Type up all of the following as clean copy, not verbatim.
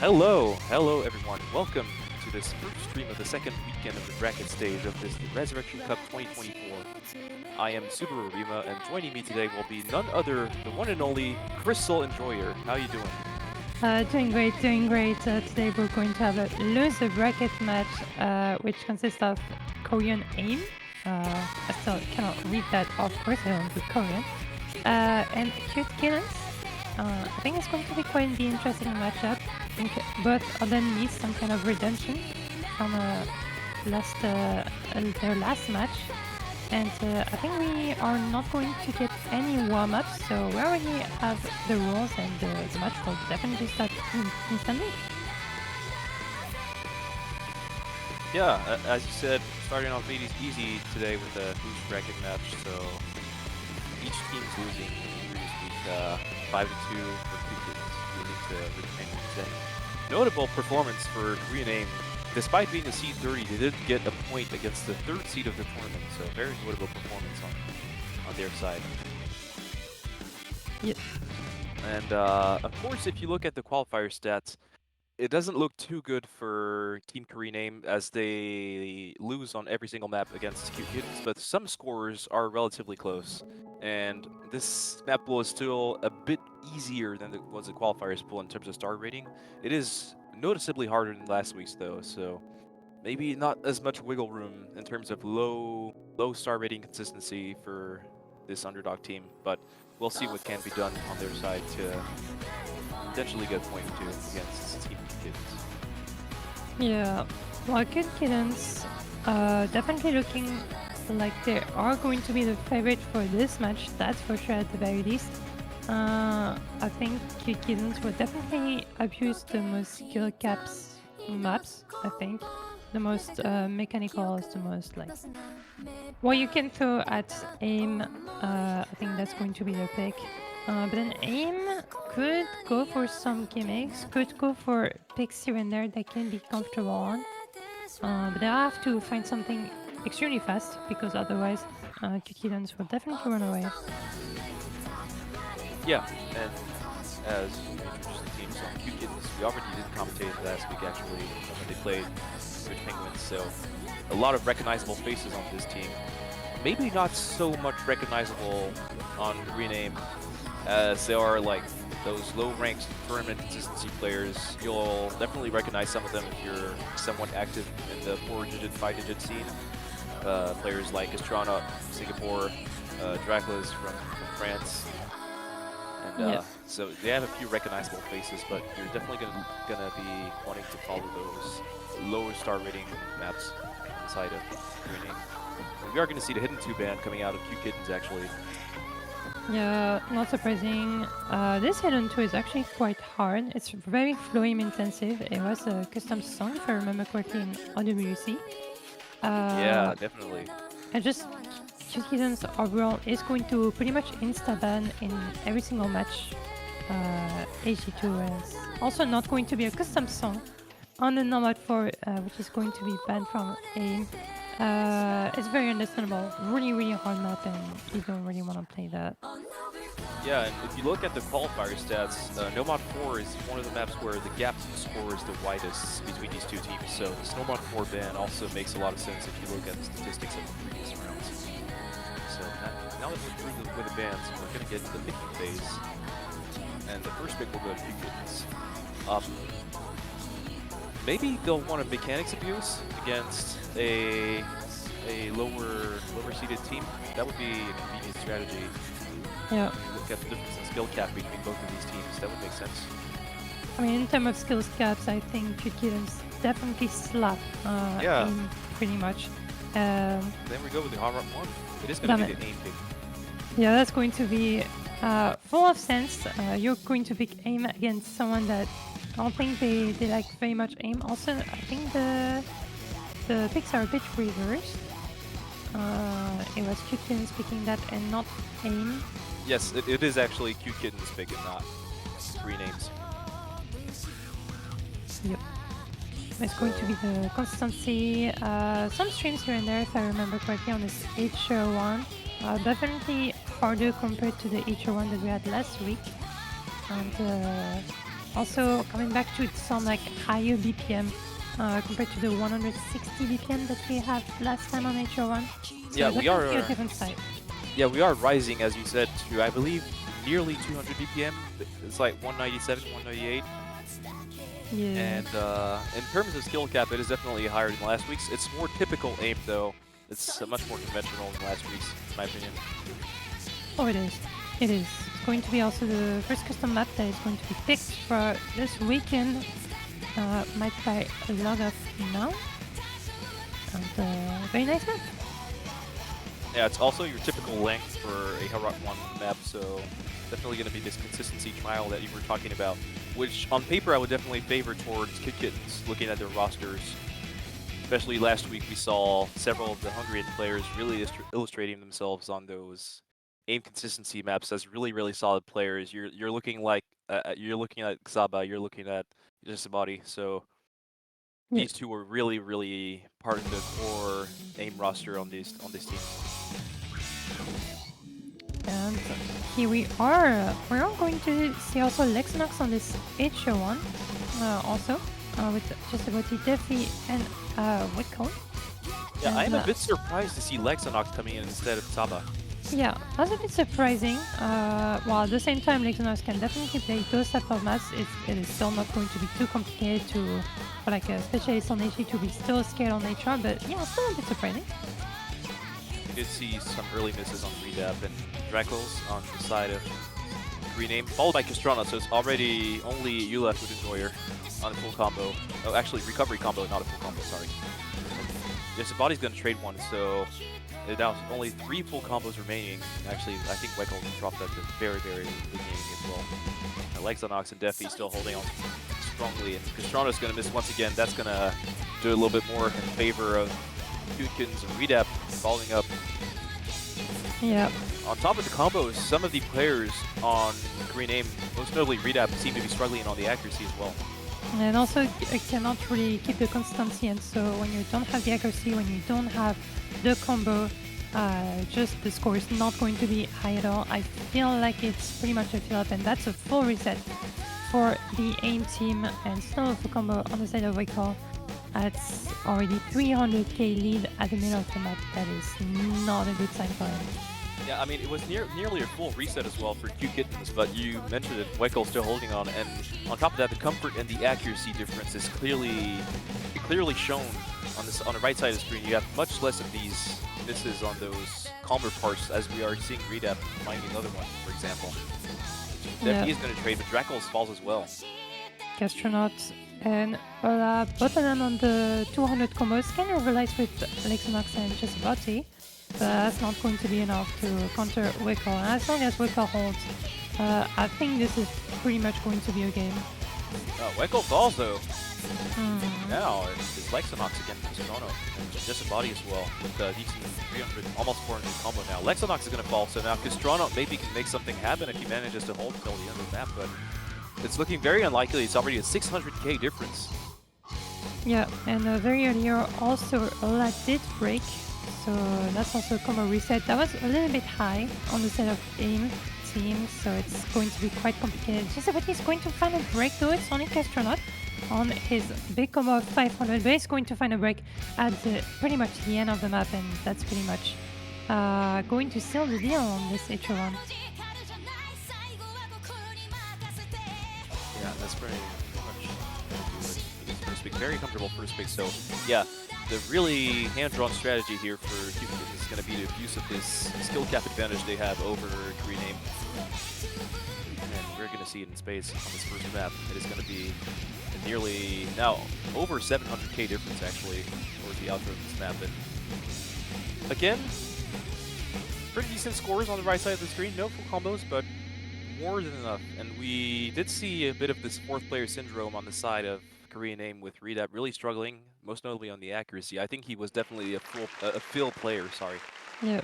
Hello everyone. Welcome to this first stream of the second weekend of the bracket stage of this Resurrection Cup 2024. I am SubaruRima, and joining me today will be none other, the one and only Crystal Enjoyer. How you doing? Doing great. Today we're going to have a loser bracket match, which consists of Korean AIM. I still cannot read that, of course, I don't do Korean. And Cute Kittens. I think it's going to be quite the interesting matchup. I think both of them need some kind of redemption from their last match. And I think we are not going to get any warm-ups, so we already have the rules, and the match will definitely start instantly. Yeah, as you said, starting off easy today with a loser bracket match, so each team's losing in previous week, 5-2 with two kittens, losing to Rich Penguins. And notable performance for Korean AIM. Despite being a seed 30, they did get a point against the third seed of the tournament, so very notable performance on their side. Yep. And of course, if you look at the qualifier stats, it doesn't look too good for Team Korean AIM as they lose on every single map against Cute Kittens, but some scores are relatively close. And this map pool is still a bit easier than it was the qualifiers pool in terms of star rating. It is noticeably harder than last week's though, so maybe not as much wiggle room in terms of low star rating consistency for this underdog team, but we'll see what can be done on their side to potentially get a point or two against Team Kittens. Yeah, well, Cute Kittens definitely looking like they are going to be the favorite for this match, that's for sure at the very least. I think Cute Kittens will definitely abuse the most skill caps maps, I think. The most mechanical is the most like what you can throw at AIM. I think that's going to be the pick. But then AIM could go for some gimmicks, could go for picks here and there that can be comfortable on. But they have to find something extremely fast, because otherwise Cute Kittens will definitely run away. Yeah, and as you introduced the team, so Cute Kittens, we already did commentate last week actually when they played Rich Penguins, so a lot of recognizable faces on this team. Maybe not so much recognizable on Korean AIM as they are like those low-ranked tournament consistency players. You'll definitely recognize some of them if you're somewhat active in the 4-digit, 5-digit scene. Players like Estrana, Singapore, Dracula's from France. And so they have a few recognizable faces, but you're definitely gonna be wanting to follow those lower star rating maps inside of Korean AIM. And we are gonna see the Hidden 2 ban coming out of Cute Kittens actually. Yeah, not surprising. This Hidden 2 is actually quite hard. It's very flow aim intensive. It was a custom song, if I remember correctly, in OWC. Yeah, definitely. And just Cute Kittens overall is going to pretty much insta-ban in every single match. HG2 is also not going to be a custom song on the Nomad 4, which is going to be banned from AIM. It's very understandable. Really hard map, and you don't really want to play that. Yeah, and if you look at the qualifier stats, Nomad 4 is one of the maps where the gap in score is the widest between these two teams. So this Nomad 4 ban also makes a lot of sense if you look at the statistics of the previous rounds. So now that we're through with the bans, we're going to get to the picking phase. And the first pick will go to Cute Kittens. Maybe they'll want a mechanics abuse against a lower seeded team. That would be a convenient strategy. Yeah. Look at the difference in skill cap between both of these teams. That would make sense. I mean, in terms of skills caps, I think Cute Kittens definitely slap AIM pretty much. Then we go with the hard rock 1. It is going to be the AIM pick. Yeah, that's going to be full of sense. You're going to pick AIM against someone that I don't think they like very much AIM. Also, I think the picks are a bit reversed. It was Cute Kittens picking that and not AIM. Yes, it is actually Cute Kittens pick and not Korean AIM's. Yep. It's going to be the consistency. Some streams here and there, if I remember correctly, on this HR1. Definitely harder compared to the HR1 that we had last week. And Also, coming back to some like higher BPM compared to the 160 BPM that we had last time on HR1. Yeah, So we definitely a are. different fight. Yeah, we are rising, as you said, to I believe nearly 200 BPM. It's like 197, 198. Yeah. And in terms of skill cap, it is definitely higher than last week's. It's more typical aim, though. It's much more conventional than last week's, in my opinion. Oh, it is. It is. It's going to be also the first custom map that is going to be picked for this weekend. Made by a lot of now. And very nice map. Yeah, it's also your typical length for a Hellrock 1 map, so definitely going to be this consistency trial that you were talking about, which on paper I would definitely favor towards Kittens, looking at their rosters. Especially last week, we saw several of the Hungarian players really illustrating themselves on those aim consistency maps as really, really solid players. You're looking like you're looking at Xaba, you're looking at Jessabody, so Yeah. these two were really, really part of the core aim roster on this team. And here we are. We are going to see also Lexinox on this HO1 also with just about Defi and Wickel. Yeah, I am And a bit surprised to see Lexanox coming in instead of Saba. yeah, that's a bit surprising. While at the same time, Lexinox can definitely play those type of maps. It is still not going to be too complicated for like a specialist on HE to be still scared on HR, but yeah, still a bit surprising. You did see some early misses on Redap and Dracos on the side of Rename, followed by Castrana, so it's already only you left with Enjoyer on a full combo. Oh, actually, recovery combo, not a full combo, sorry. Yes, the body's going to trade one, so now only 3 full combos remaining. Actually, I think Weckel dropped that to very, very beginning as well. Lexanox and Defi still holding on strongly, and Castrana's going to miss once again. That's going to do a little bit more in favor of Kutkins and Redap following up. Yeah. On top of the combos, some of the players on Green Aim, most notably Redap, seem to be struggling on the accuracy as well. And also cannot really keep the consistency, and so when you don't have the accuracy, when you don't have the combo, just the score is not going to be high at all. I feel like it's pretty much a fill up, and that's a full reset for the AIM team, and still a full combo on the side of Wickel. It's already 300k lead at the middle of the map. That is not a good sign for him. Yeah, I mean, it was nearly a full reset as well for Q Kittens, but you mentioned it, Weckel still holding on, and on top of that, the comfort and the accuracy difference is clearly shown on the right side of the screen. You have much less of these misses on those calmer parts, as we are seeing Redap finding another one, for example. Definitely is going to trade, but Dracos falls as well. Gastronaut and Ola, both of them on the 200 combos can rivalize with Lexinox and Jessabody, but that's not going to be enough to counter Wickel. And as long as Wickel holds, I think this is pretty much going to be a game. Weckel falls though. Now it's Lexinox against Castrano and Jessabody as well with a decent 300, almost 400 combo now. Lexinox is going to fall, so now Castrano maybe can make something happen if he manages to hold until the end of the map, but it's looking very unlikely. It's already a 600k difference. Yeah, and very earlier also Ola did break, so that's also a combo reset. That was a little bit high on the side of AIM team, so it's going to be quite complicated. Jessabody is going to find a break though. It's only Castronaut on his big combo of 500, but he's going to find a break at pretty much the end of the map, and that's pretty much going to seal the deal on this HO1. Yeah, that's pretty much first pick. Very comfortable first pick. So yeah, the really hand-drawn strategy here for Cuban is going to be the use of this skill cap advantage they have over Korean Aim. And we're going to see it in space on this first map. It is going to be nearly now over 700k difference actually towards the outro of this map. And again, pretty decent scores on the right side of the screen. No full combos, but more than enough. And we did see a bit of this fourth player syndrome on the side of Korean Aim with Redap really struggling, most notably on the accuracy. I think he was definitely a fill player, sorry. Yeah.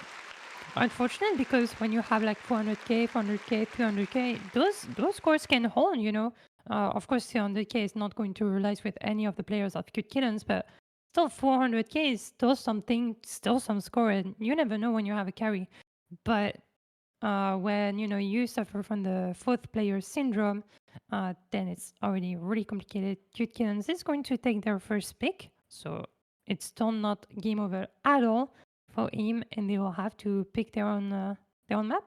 Unfortunate, because when you have like 400k, 400k, 300k, those scores can hold, you know. Of course, 300k is not going to rivalize with any of the players of Kittens, but still 400k is still something, still some score, and you never know when you have a carry. But when you suffer from the fourth player syndrome, then it's already really complicated. Cute Kittens is going to take their first pick, so it's still not game over at all for AIM, and they will have to pick their own map.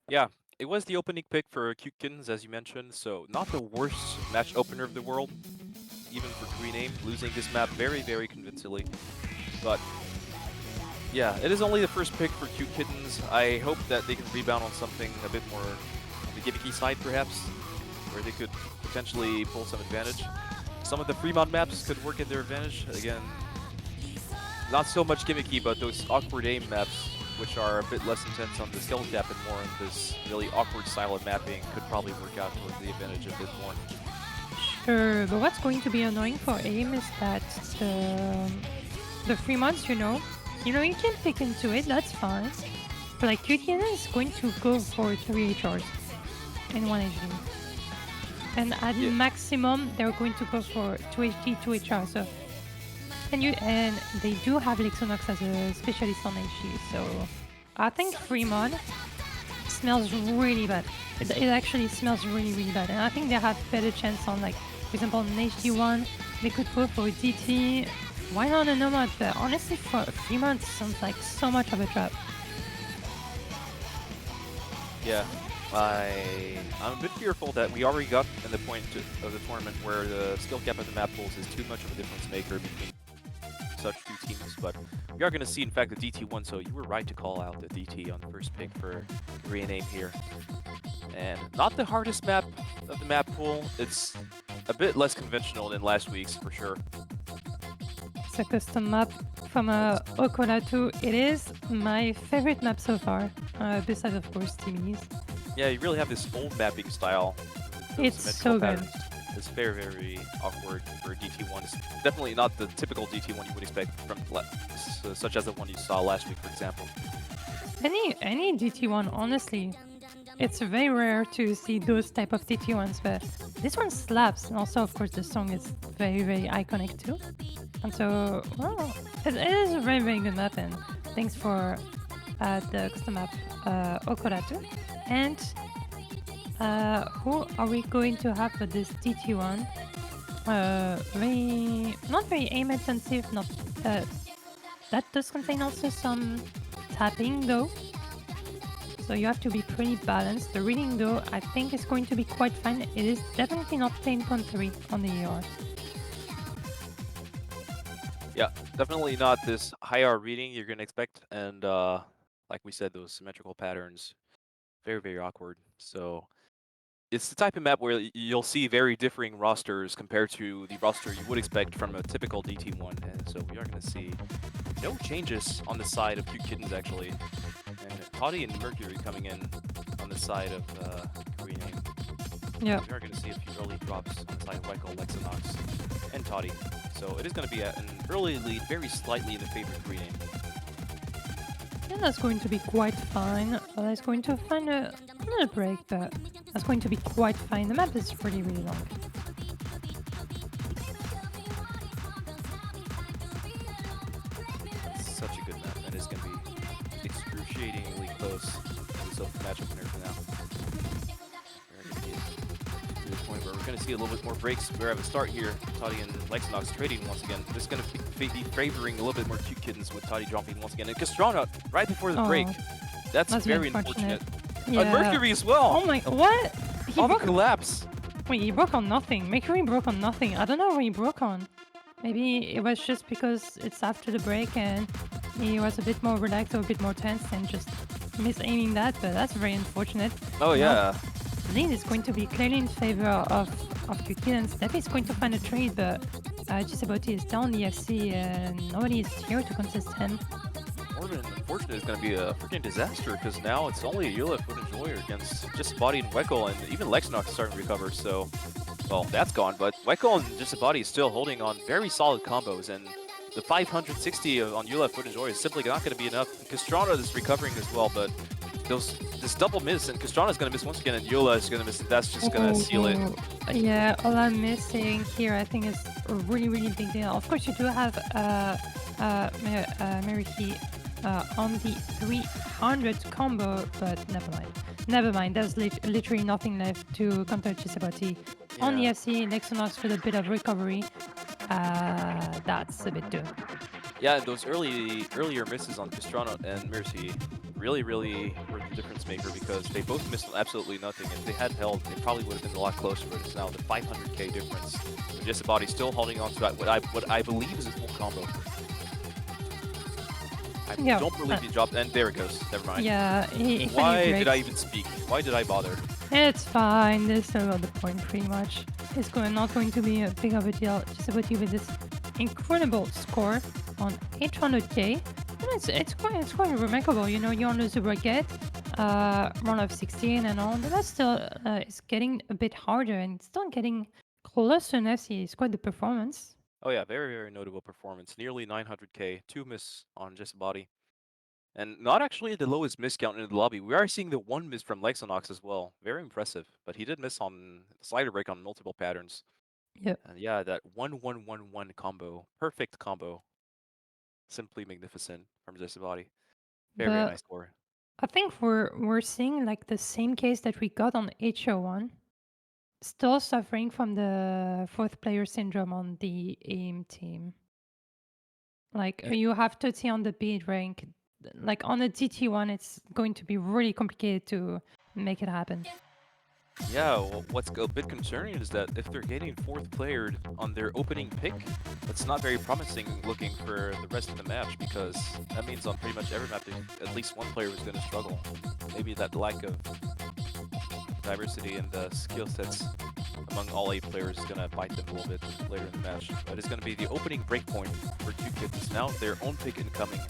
Yeah, it was the opening pick for Cute Kittens, as you mentioned, so not the worst match opener of the world, even for Green AIM, losing this map very, very convincingly. But yeah, it is only the first pick for Cute Kittens. I hope that they can rebound on something a bit more on the gimmicky side, perhaps, where they could potentially pull some advantage. Some of the Fremont maps could work in their advantage. Again, not so much gimmicky, but those awkward aim maps, which are a bit less intense on the skill gap and more on this really awkward style of mapping, could probably work out towards the advantage a bit more. Sure, but what's going to be annoying for AIM is that the Fremonts, you can pick into it, that's fine. But like Qtn is going to go for 3 HRs and 1 HD. And at maximum, they're going to go for 2 HD, 2 HR. So, and they do have Lexonox as a specialist on HD. So I think Fremont smells really bad. It actually smells really, really bad. And I think they have better chance on, like, for example, an HD1. They could go for DT. Why not a Nomad? But honestly, for Fremont, it sounds like so much of a trap. Yeah, I'm a bit fearful that we already got in the point of the tournament where the skill gap of the map pools is too much of a difference maker between such two teams, but we are going to see, in fact, the DT1, so you were right to call out the DT on the first pick for Green AIM here. And not the hardest map of the map pool. It's a bit less conventional than last week's, for sure. It's a custom map from Okolatu. It is my favorite map so far, besides, of course, TVs. Yeah, you really have this old mapping style. It's so good. It's very, very awkward for DT1. It's definitely not the typical DT1 you would expect from such as the one you saw last week, for example. Any DT1, honestly, it's very rare to see those type of DT1s, but this one slaps. And also, of course, the song is very, very iconic too. And so, well, it is a very, very good map, and thanks for the custom map Okolatu. And who are we going to have for this DT1? Not very aim intensive, not that does contain also some tapping though. So you have to be pretty balanced. The reading though, I think is going to be quite fine. It is definitely not 10.3 on the ER. Yeah, definitely not this high R reading you're gonna expect, and like we said, those symmetrical patterns, very, very awkward. So it's the type of map where you'll see very differing rosters compared to the roster you would expect from a typical DT1, and so we are going to see no changes on the side of Cute Kittens, actually. And Toddy and Mercury coming in on the side of Green AIM. Yeah. We are going to see a few early drops on the side of Wyco, Lexonox, and Toddy. So it is going to be an early lead, very slightly in the favor of Green AIM. And that's going to be quite fine. That's going to find a little break, but that's going to be quite fine. The map is really, really long. That's such a good map, and it's going to be excruciatingly close in this open match opener for now. We're going to get to the point where we're going to see a little bit more breaks. We're at a start here. Toddy and Lexonox trading once again. This is going to be favoring a little bit more Cute Kittens with Toddy jumping once again. And Castrana right before the break. That's very unfortunate. Yeah. And Mercury as well. Oh my, what? He broke collapse. Wait, he broke on nothing. Mercury broke on nothing. I don't know what he broke on. Maybe it was just because it's after the break and he was a bit more relaxed or a bit more tense and just misaiming that, but that's very unfortunate. Oh yeah. The lead is going to be clearly in favor of Cute Kittens. Definitely is going to find a trade, but Gisaboti is down the FC and nobody is here to contest him. More than unfortunate, is going to be a freaking disaster because now it's only a Yula Foot Enjoyer against just Body and Weckel, and even Lexonox is starting to recover. So, well, that's gone, but Weckel and just Body is still holding on very solid combos, and the 560 on Yula Foot Enjoyer is simply not going to be enough. Castrana is recovering as well, but this double miss, and Castrana is going to miss once again, and Yula is going to miss, and that's just going to seal it. Yeah, all I'm missing here, I think, is a really, really big deal. Of course, you do have Mariki on the 300 combo, but never mind. Never mind, there's literally nothing left to counter Chisabati. On the Yeah. FC, Lexonox with a bit of recovery. That's a bit too. Yeah, those earlier misses on Castrano and Mercy really were the difference maker because they both missed absolutely nothing. If they had held, it probably would have been a lot closer, but it's now the 500k difference. But Jessabody still holding on to that, what I believe is a full combo. I don't believe he dropped, and there it goes. Never mind. Yeah, Why did I even speak? Why did I bother? It's fine. This is about the point, pretty much. It's not going to be a big of a deal. Jessabody with this incredible score on 800k. And it's quite remarkable. You know, you're on the bracket, round of 16 and all, but that's still it's getting a bit harder and it's still getting close to an FC. It's quite the performance. Oh yeah, very notable performance. Nearly 900k, 2 miss on Jessabody. And not actually the lowest miss count in the lobby. We are seeing the 1 miss from Lexonox as well. Very impressive. But he did miss on slider break on multiple patterns. Yeah. And yeah, that 1-1-1-1 combo. Perfect combo. Simply magnificent from Jessabody. Very nice score. I think we're seeing like the same case that we got on HO1. Still suffering from the fourth player syndrome on the AIM team. Like you have to see on the bid rank, like on the DT1, it's going to be really complicated to make it happen. Yeah, well, what's a bit concerning is that if they're getting 4th playered on their opening pick, that's not very promising looking for the rest of the match because that means on pretty much every map at least one player is going to struggle. Maybe that lack of diversity in the skill sets among all 8 players is going to bite them a little bit later in the match. But it's going to be the opening breakpoint for 2 kittens. Now their own pick incoming.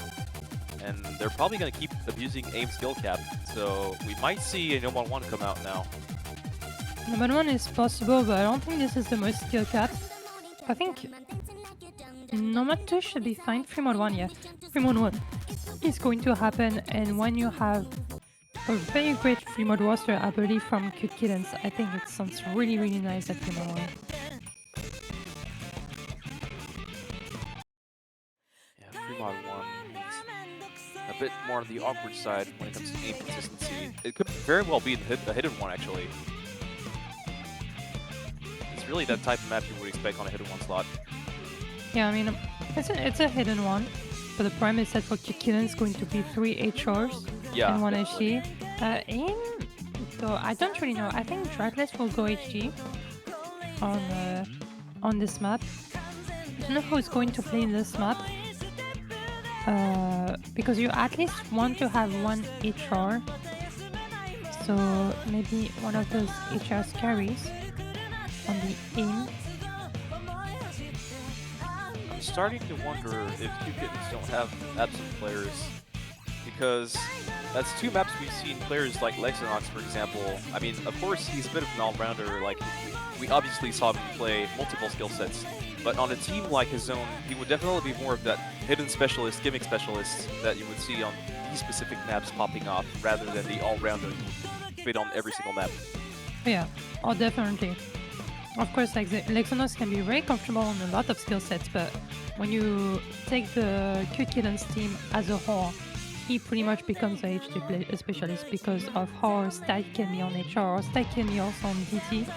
And they're probably going to keep abusing AIM skill cap. So we might see a No 1 come out now. Number 1 is possible, but I don't think this is the most skill cap. I think Nomad 2 should be fine. 3-1, yeah. 3-1 is going to happen, and when you have a very great 3-mod roster, I believe, from kittens, I think it sounds really nice at 3-1. Yeah, 3-1 is a bit more on the awkward side when it comes to aim consistency. It could very well be a hidden one, actually. Really that type of map you would expect on a hidden 1 slot. Yeah, I mean, it's a hidden one, but the prime is set for kittens, going to be 3 HRs and 1 HG. AIM, though, I don't really know. I think Dragless will go HG on this map. I don't know who's going to play in this map. Because you at least want to have 1 HR. So maybe one of those HRs carries on the AIM. I'm starting to wonder if 2 kittens don't have absent players because that's 2 maps we've seen players like Lexonox, for example. I mean, of course, he's a bit of an all-rounder. Like, we obviously saw him play multiple skill sets, but on a team like his own, he would definitely be more of that hidden specialist, gimmick specialist that you would see on these specific maps popping off, rather than the all-rounder who fit on every single map. Yeah, oh, definitely. Of course, like Lexonos can be very comfortable on a lot of skill sets, but when you take the kittens team as a whole, he pretty much becomes a HD specialist because of how stack can be on HR, or stack can be also on DT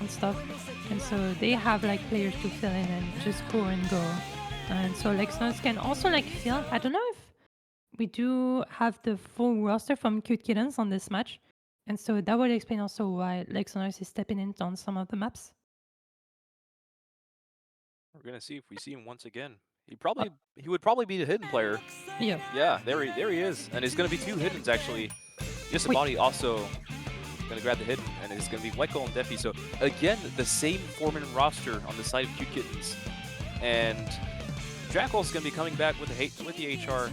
and stuff. And so they have like players to fill in and just go and go. And so Lexonos can also like fill. I don't know if we do have the full roster from kittens on this match. And so that would explain also why Lexonos is stepping in on some of the maps. We're gonna see if we see him once again. He would probably be the hidden player. Yeah. Yeah, there he is. And it's gonna be 2 hiddens actually. Jessabody also gonna grab the hidden, and it's gonna be Weckel and Defi. So again, the same 4-man roster on the side of kittens. And Jackal's gonna be coming back with the HR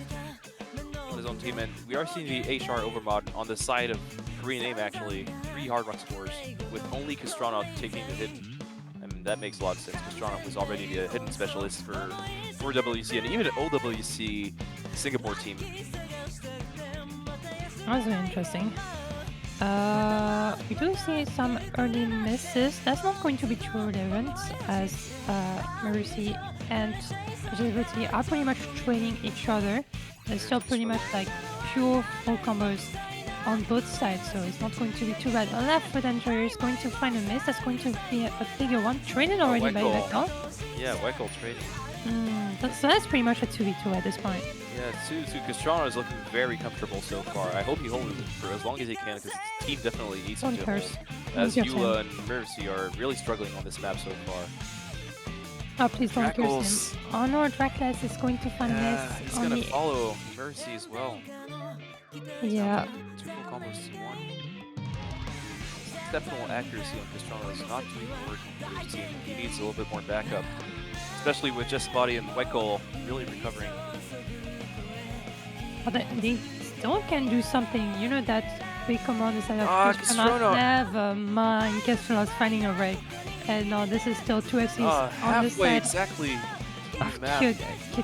on his own team, and we are seeing the HR overmod on the side of Korean AIM actually. 3 hard rock scores with only Castrano taking the hidden. I mean, that makes a lot of sense. Castrano was already the hidden specialist for WC and even an OWC Singapore team. That's very interesting. We do see some early misses. That's not going to be too relevant as Mercy and Jessabody are pretty much training each other. There's still pretty much like pure full combos on both sides, so it's not going to be too bad. A left foot enter is going to find a miss. That's going to be a bigger one. Traded already by Vector. Yeah, Weckel trading. So that's pretty much a 2v2 at this point. Yeah, 2-2. Castrano is looking very comfortable so far. I hope he holds it for as long as he can, because the team definitely needs him to hold. As Eula and Mercy are really struggling on this map so far. Oh, please don't curse him. Oh no, Draclas is going to find this. He's going to follow Mercy as well. Yeah. 2 full combos to 1. Exceptional accuracy on Castrano is not doing work for his team. He needs a little bit more backup, especially with Just Body and Weckel really recovering. But they still can do something. You know that big combo on the side of Castrano. Never mind. Castrano's finding a break. And no, this is still 2 FCs on the side. Exactly.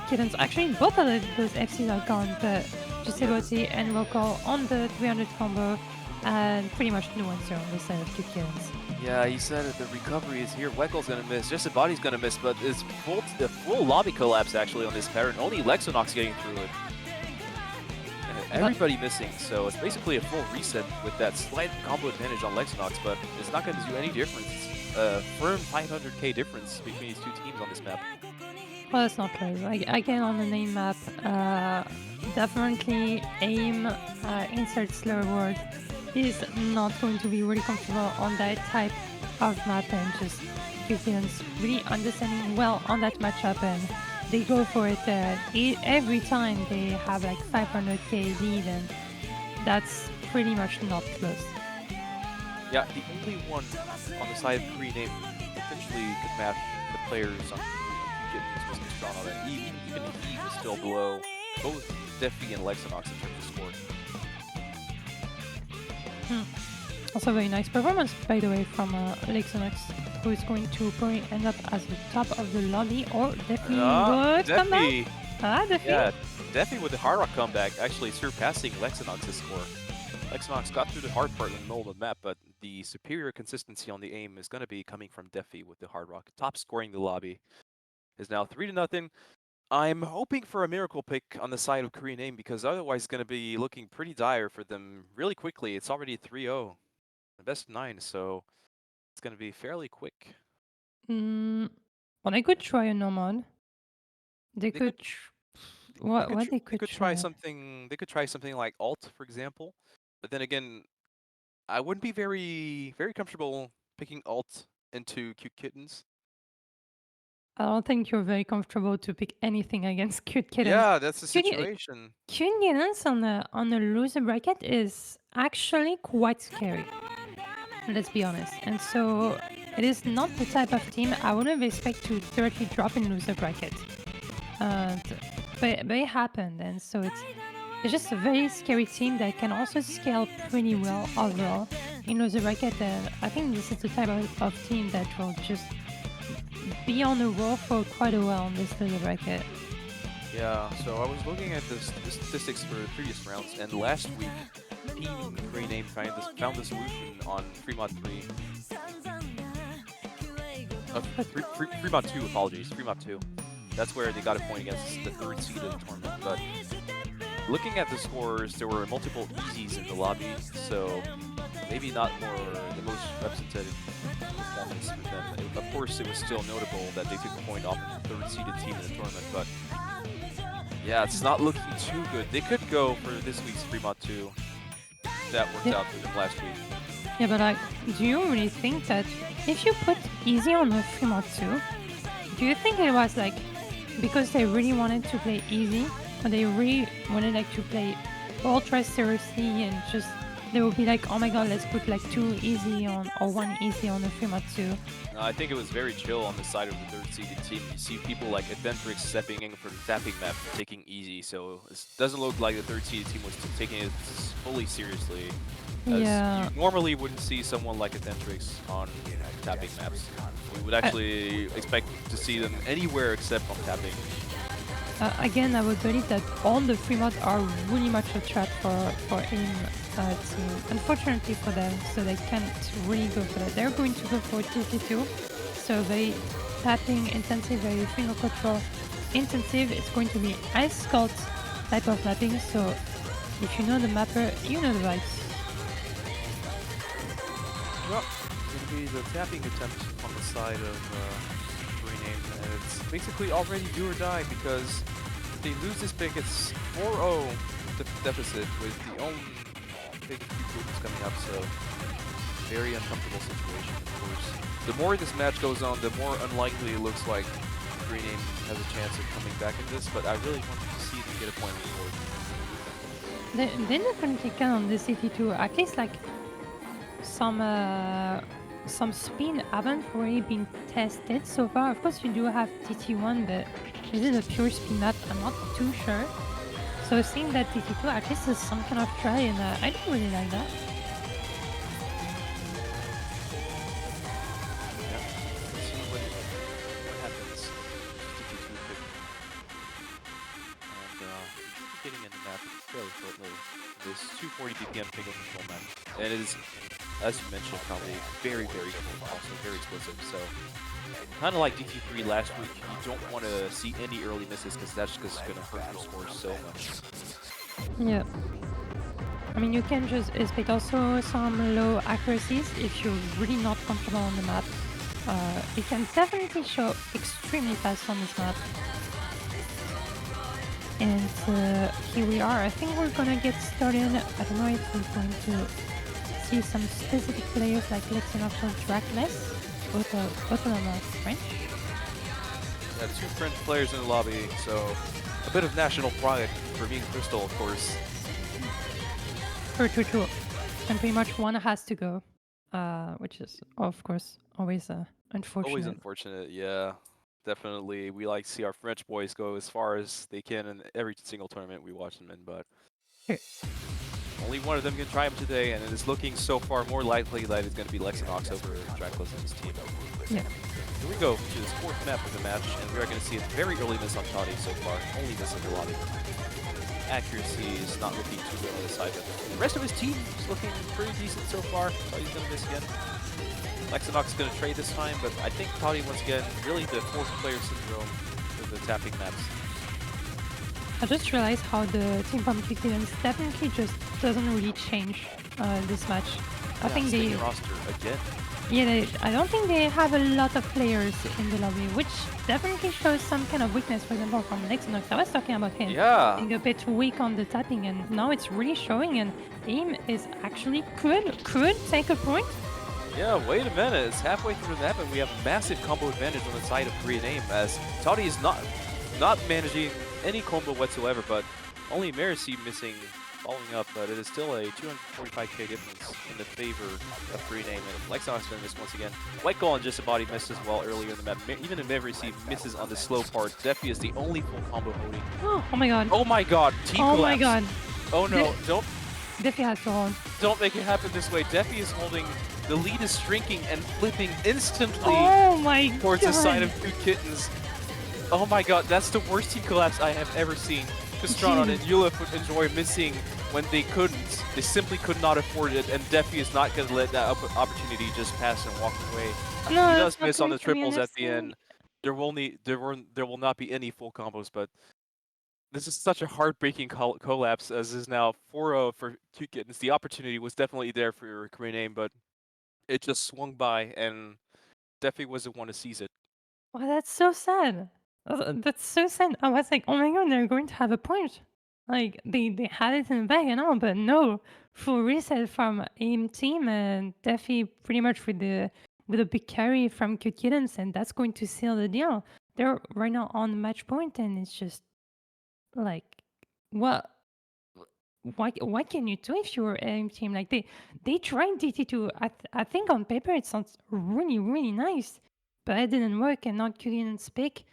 Kittens. Actually, both of those FCs are gone, but Just Body and Weckel on the 300 combo, and pretty much no answer on the side of Kittens. Yeah, he said that the recovery is here. Weckel's gonna miss. Just Body's gonna miss, but it's the full lobby collapse actually on this pattern. Only Lexonox getting through it. Everybody missing, so it's basically a full reset with that slight combo advantage on Lexonox, but it's not going to do any difference. Firm 500k difference between these two teams on this map. Well, that's not close. Again, on the name map, definitely aim, insert slur word is not going to be really comfortable on that type of map, and just Kittens really understanding well on that matchup, and they go for it every time. They have like 500k lead, and that's pretty much not close. Yeah, the only one on the side of Korean name potentially could match the players on Kittens was Castrano, that even he was still below both Defi and Lexonox in terms of score. Also very nice performance, by the way, from Lexonox, who is going to probably end up as the top of the lobby, or Defi would come back. Defi. Yeah, Defi with the hard rock comeback actually surpassing Lexonox's score. Lexonox got through the hard part in the middle of the map, but the superior consistency on the aim is going to be coming from Defi with the hard rock. Top scoring the lobby is now 3-0. I'm hoping for a miracle pick on the side of Korean aim, because otherwise it's going to be looking pretty dire for them really quickly. It's already 3-0. The best 9, so it's going to be fairly quick. Well, they could try a Nomad. They could try something. They could try something like alt, for example. But then again, I wouldn't be very comfortable picking alt into Cute Kittens. I don't think you're very comfortable to pick anything against Cute Kittens. Yeah, that's the situation. Cute Kittens on the loser bracket is actually quite scary. Let's be honest. And so it is not the type of team I wouldn't expect to directly drop in loser bracket. But it happened, and so it's just a very scary team that can also scale pretty well overall in loser bracket. And I think this is the type of team that will just be on the roll for quite a while on this loser bracket. Yeah, so I was looking at the statistics for the previous rounds, and last week, Team Korean name found the solution on Fremont 3. Fremont 2, apologies, Fremont 2. That's where they got a point against the 3rd seed of the tournament. But looking at the scores, there were multiple easies in the lobby, so maybe not the most representative performance for them. Of course, it was still notable that they took a point off of the 3rd seeded team in the tournament, but yeah, it's not looking too good. They could go for this week's Fremont 2. That worked out for them last week. Yeah, but do you really think that if you put easy on the Fremont 2, do you think it was like because they really wanted to play easy, or they really wanted like to play ultra seriously, and just they would be like, oh my god, let's put like 2 easy on or 1 easy on the Fremont 2? No, I think it was very chill on the side of the 3rd seeded team. You see people like Adventrix stepping in for the tapping map, taking easy, so it doesn't look like the 3rd seeded team was taking it fully seriously. Yeah. You normally wouldn't see someone like Adventrix on tapping maps. We would actually expect to see them anywhere except on tapping. Again, I would believe that all the Fremont are really much a threat for AIM team. Unfortunately for them, so they can't really go for that. They're going to go for 2v2, so very tapping intensive, very finger control intensive. It's going to be Ice Sculpt type of mapping, so if you know the mapper, you know the vibes. Well, it's going to be the tapping attempt on the side of Rename, and it's basically already do or die because if they lose this pick, it's 4-0 deficit with the own big few groups coming up, so very uncomfortable situation, of course. The more this match goes on, the more unlikely it looks like Rename has a chance of coming back in this, but I really want to see them get a point on the board. They definitely can on the CT2, at least like some spin haven't really been tested so far. Of course you do have TT1, but is it a pure spin map? I'm not too sure. So seeing that TT2 at least is some kind of try, and I don't really like that. Yeah, let's see what happens. TT2 pick. And getting in the map fairly shortly. This 240 BPM pickup control map. And it is, as you mentioned, probably very, very cool, also very explosive. So, kind of like DT3 last week, you don't want to see any early misses because that's just going to hurt your score so much. Yeah. I mean, you can just expect also some low accuracies if you're really not comfortable on the map. It can definitely show extremely fast on this map. And here we are. I think we're gonna get started. I don't know if we're going to see some specific players like Lexinox or Drackless, both of them are French. Yeah, 2 French players in the lobby, so a bit of national pride for being Crystal, of course. True. And pretty much one has to go, which is, of course, always unfortunate. Always unfortunate, yeah. Definitely, we like to see our French boys go as far as they can in every single tournament we watch them in, but only one of them can try them today, and it is looking so far more likely that it's going to be Lexinox over Dracula's and his team. Yeah. Here we go to this 4th map of the match, and we are going to see a very early miss on Toddy so far, only miss in the lobby. Accuracy is not looking too good on the side, but the rest of his team is looking pretty decent so far. Toddy's going to miss again. Lexinox is going to trade this time, but I think Toddy, once again, really the 4th player syndrome with the tapping maps. I just realized how the team from kittens definitely just doesn't really change this match. I think they roster again. Yeah, I don't think they have a lot of players in the lobby, which definitely shows some kind of weakness. For example, from Lexinox, I was talking about him being a bit weak on the tapping, and now it's really showing. And Aim is actually could take a point. Yeah, wait a minute. It's halfway through the map, and we have a massive combo advantage on the side of Korean Aim, as Toddy is not managing any combo whatsoever, but only Mercy missing, following up, but it is still a 245k difference in the favor of Korean Aim, and Lexinox is going to miss once again. White Goal and Just a Body missed as well earlier in the map. Even if Mercy misses on the slow part, Defi is the only full combo holding. Oh my god. Oh my god, team Oh collapse. my god. Oh no, don't Defi has to hold. Don't make it happen this way. Defi is holding. The lead is shrinking and flipping instantly Oh my towards god. the side of 2 Kittens. Oh my god, that's the worst team collapse I have ever seen. Kastron and Yulif would enjoy missing when they couldn't. They simply could not afford it, and Defi is not going to let that opportunity just pass and walk away. No, He does not miss on the going to be triples at the understood. end. There will not be any full combos, but this is such a heartbreaking collapse, as is now 4-0 for 2 Kittens. The opportunity was definitely there for Korean Aim, but it just swung by, and Defi was the one to seize it. Well, that's so sad. That's so sad. I was like, oh my god, they're going to have a point. Like they had it in the bag and all, but no, full reset from Aim team and Defi pretty much with a big carry from Kittens, and that's going to seal the deal. They're right now on match point, and it's just like, what? Why can you do if you're Aim team? Like they tried DT2. I think on paper it sounds really nice, but it didn't work, and not Kittens pick.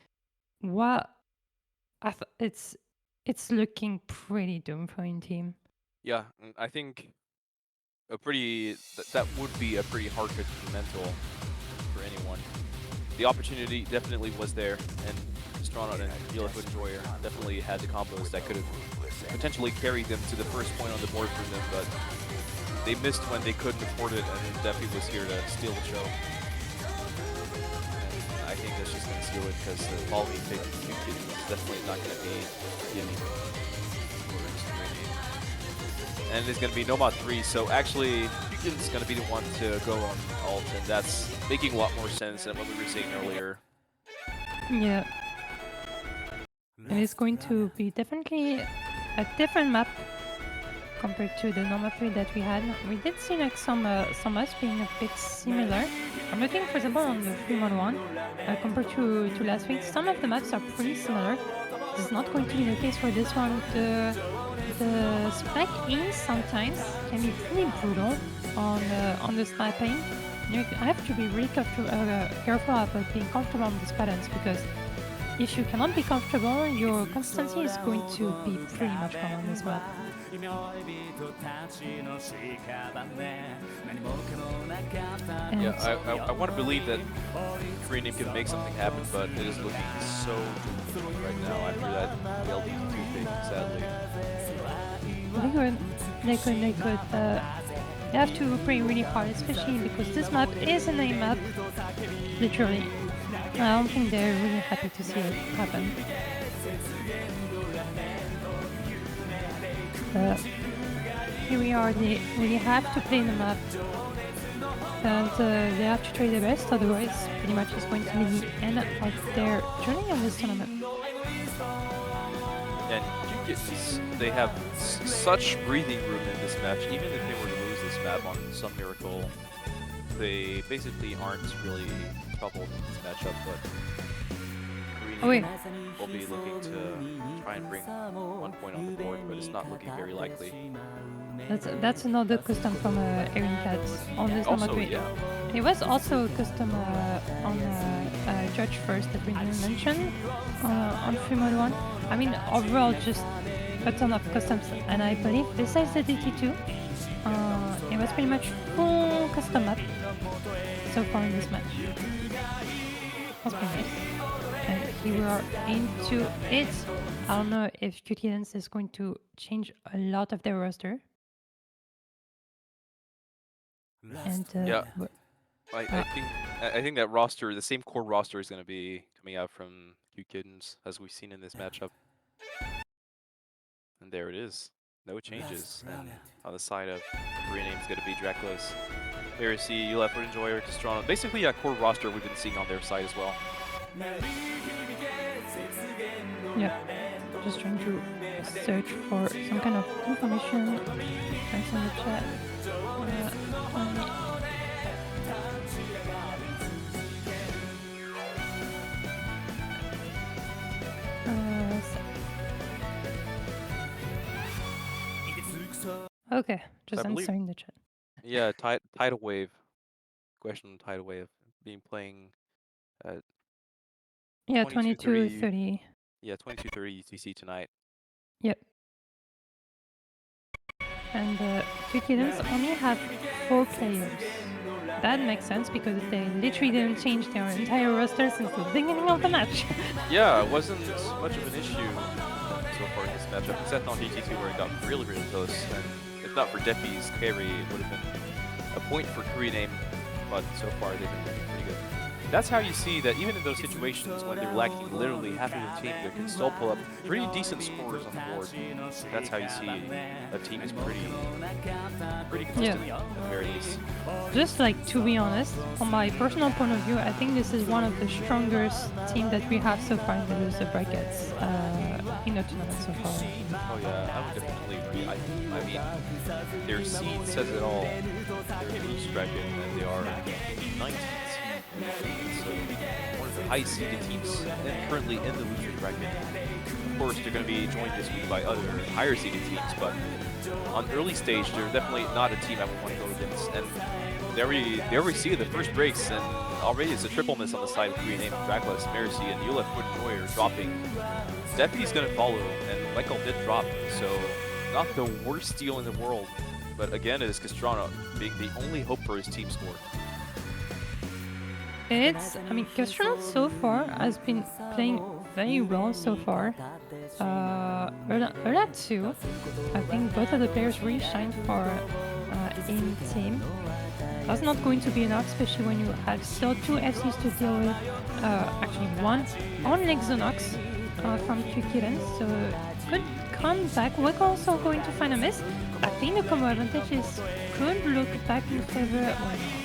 What? It's looking pretty doomed for Aim team. Yeah, I think that would be a pretty hard mental for anyone. The opportunity definitely was there, and Astronaut and Yellow Enjoyer definitely had the combos that could have potentially carried them to the first point on the board for them, but they missed when they couldn't afford it, and Defi was here to steal the show. And I think that's just going to steal it, because the following pick is definitely not going to be giving. and it's going to be Nomad 3, so actually Kittens going to be the one to go on ult, and that's making a lot more sense than what we were saying earlier. Yeah. And it's going to be definitely a different map compared to the normal 3 that we had. We did see like some maps being a bit similar. I'm looking, for example, on the 3-1 compared to last week. Some of the maps are pretty similar. This is not going to be the case for this one. The SpikeAim sometimes can be pretty brutal on the SpikeAim. You have to be really careful about being comfortable on these patterns, because if you cannot be comfortable, your consistency is going to be pretty much gone on this map. Yeah, I want to believe that Korean can make something happen, but it is looking so difficult right now after that LD2 thing, sadly. They could. They have to play really hard, especially because this map is an aim map, literally. I don't think they're really happy to see it happen. Here we are, they really have to play the map, and they have to try their best, otherwise pretty much it's going to be the end of their journey in this tournament. And they have such breathing room in this match. Even if they were to lose this map on some miracle, they basically aren't really troubled in this matchup, but Korean will be looking to try and bring 1 point on the board, but it's not looking very likely. That's another custom from Erin Cat on this number 3. Yeah. It was also a custom on Judge First that we didn't mention on 3-1. I mean, overall, just a ton of customs, and I believe besides the DT2, it was pretty much full custom map so far in this match. That's pretty nice. And here we are into it. I don't know if kittens is going to change a lot of their roster. And yeah, I think that roster, the same core roster, is going to be coming out from kittens as we've seen in this matchup. And there it is, no changes. And on the side of Korean Aim is going to be Dracula's, Heresy, Left Foot Enjoyer, Destrano. Basically a core roster we've been seeing on their side as well. Yeah, just trying to search for some kind of information. Thanks in the chat. Okay, just answering the chat. Yeah, Tidal Wave. Question on Tidal Wave being playing at 22:30. Yeah, 22:30 UTC tonight. Yep. And kittens only have 4 players. That makes sense because they literally didn't change their entire roster since the beginning of the match. Yeah, it wasn't much of an issue so far in this matchup, except on DT2 where it got really, really close. And if not for Deppy's carry, it would have been a point for Korean Aim, but so far they've been doing pretty good. That's how you see that even in those situations when they're lacking literally half of the team, they can still pull up pretty decent scores on the board. That's how you see a team is pretty consistent at the very least. Just like, to be honest, from my personal point of view, I think this is one of the strongest teams that we have so far in the loser brackets in the tournament so far. Oh yeah, I would definitely agree. I mean, their seed says it all. They're in loser bracket and they are 19th. So one of the highest seeded teams currently in the losers bracket. Of course, they're going to be joined this week by other higher seeded teams, but on early stage, they're definitely not a team I would want to go against. And they already see the first breaks, and already it's a triple miss on the side of Korean Aim, Dracula, Mercy, and Yula Foot Enjoyer dropping. Deputy's going to follow, and Michael did drop, so not the worst steal in the world. But again, it is Castrano being the only hope for his team score. I mean, Castrano so far has been playing very well so far. Erla too. I think both of the players really shined for in team. That's not going to be enough, especially when you have still 2 FCs to deal with. Actually, one on Lexonox from kittens, so could come back. We're also going to find a miss. I think the combo advantages could look back in favor.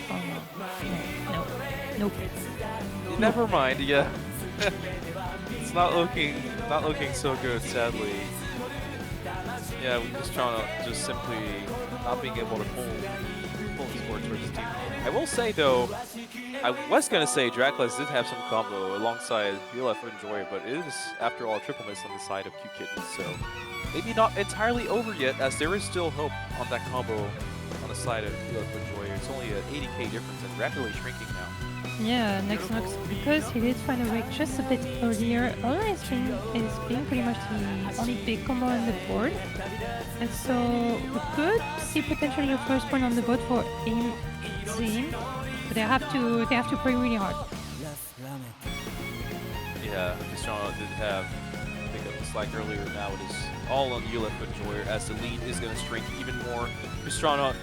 Oh no, no, nope. Never mind. Yeah, it's not looking so good, sadly. Yeah, we're just trying to just simply not being able to pull the score towards the team. I will say though, I was gonna say Dracula's did have some combo alongside ULF Enjoyer, but it is after all a triple miss on the side of Kittens, so maybe not entirely over yet, as there is still hope on that combo on the side of ULF Enjoyer. It's only an 80k difference and rapidly shrinking now. Yeah, next Nox, because he did find a break just a bit earlier, all is being pretty much the only big combo on the board. And so we could see potentially a first point on the board for AIM team, but they have to play really hard. Yeah, Cristiano did have pick up the slack earlier. Now it is all on ULF Enjoyer as the lead is going to shrink even more. Cristiano,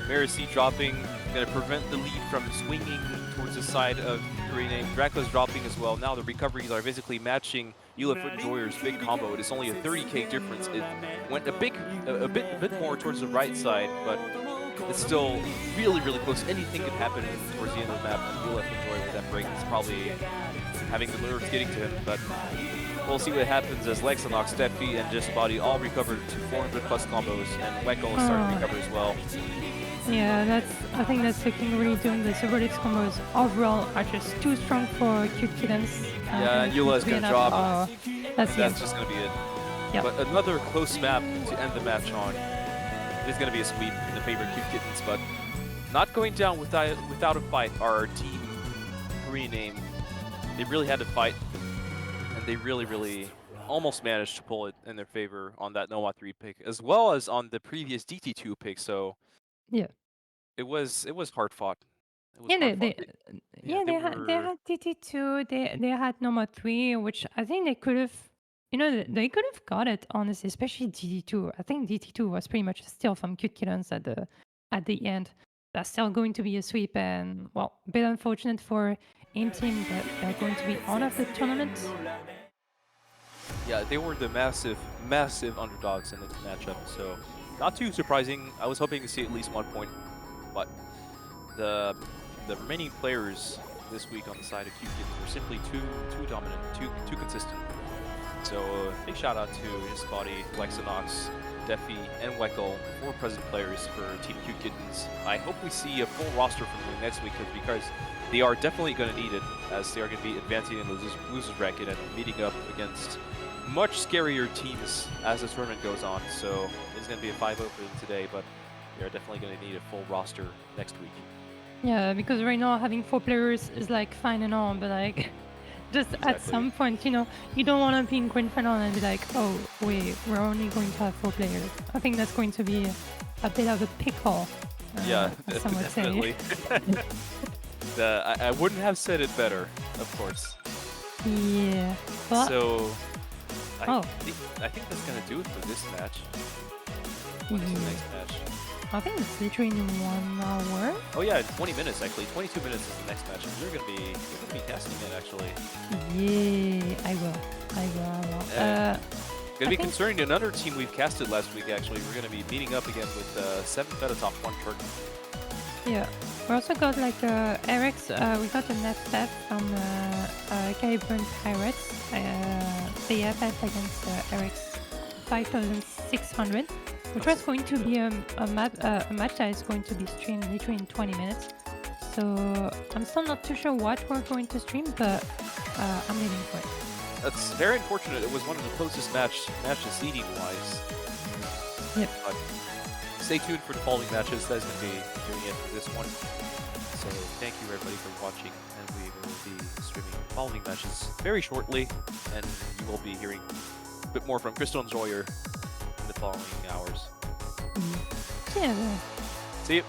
Marisi dropping, going to prevent the lead from swinging towards the side of Korean. Dracula's dropping as well. Now the recoveries are basically matching ULF Enjoyer's big combo. It is only a 30k difference. It went a bit more towards the right side, but it's still really close. Anything could happen towards the end of the map. And ULF Enjoyer with that break is probably having the nerves getting to him, but we'll see what happens as Lexanox, Steffi, and Just Body all recovered to 400 plus combos, and Wecko is starting to recover as well. Yeah, I think that's the king really doing this. Overlix combos overall are just too strong for kittens. Yeah, and Eula is going to drop. That's just going to be it. Yep. But another close map to end the match on. It is going to be a sweep in the favor of kittens, but not going down without a fight. Our team Korean name, they really had to fight, and they really almost managed to pull it in their favor on that Noah 3 pick, as well as on the previous DT2 pick. So yeah, it was hard fought. They had DT2. They had Noma 3, which I think they could have. They could have got it, honestly, especially DT2. I think DT2 was pretty much a steal from kittens at the end. That's still going to be a sweep, and well, a bit unfortunate for AIM team that they're going to be out of the tournament. Yeah, they were the massive underdogs in this matchup, so not too surprising. I was hoping to see at least 1 point, but the remaining players this week on the side of kittens were simply too dominant, too consistent. So big shout out to Just Body, Lexanox, Defi, and Weckel, 4 present players for Team kittens. I hope we see a full roster from them next week because they are definitely going to need it, as they are going to be advancing in the losers bracket and meeting up against much scarier teams as the tournament goes on. So it's going to be a 5-0 for them today, but they are definitely going to need a full roster next week. Yeah, because right now having 4 players is like fine and all, but like just at some point, you don't want to be in grand final and be like, oh wait, we're only going to have 4 players. I think that's going to be a bit of a pickle. Yeah, definitely. I wouldn't have said it better, of course. Yeah. But so I think that's gonna do it for this match. What's the next match? I think it's literally in 1 hour. Oh yeah, 20 minutes actually. 22 minutes is the next match. And you're gonna be casting it actually. Yeah, I will. Gonna be concerning to another team we've casted last week actually. We're gonna be meeting up again with 7 Feta top 1 Turk. Yeah. We also got like Eric's, we got an FF from Caribbean Pirates. The FF against Eric's 5600. Which was going to be a match that is going to be streamed literally in 20 minutes. So I'm still not too sure what we're going to stream, but I'm waiting for it. That's very unfortunate. It was one of the closest matches seeding-wise. Yep. But stay tuned for the following matches. That's going to be doing it for this one. So thank you everybody for watching, and we will be streaming the following matches very shortly, and you will be hearing a bit more from Crystal Enjoyer in the following hours. Yeah. See you.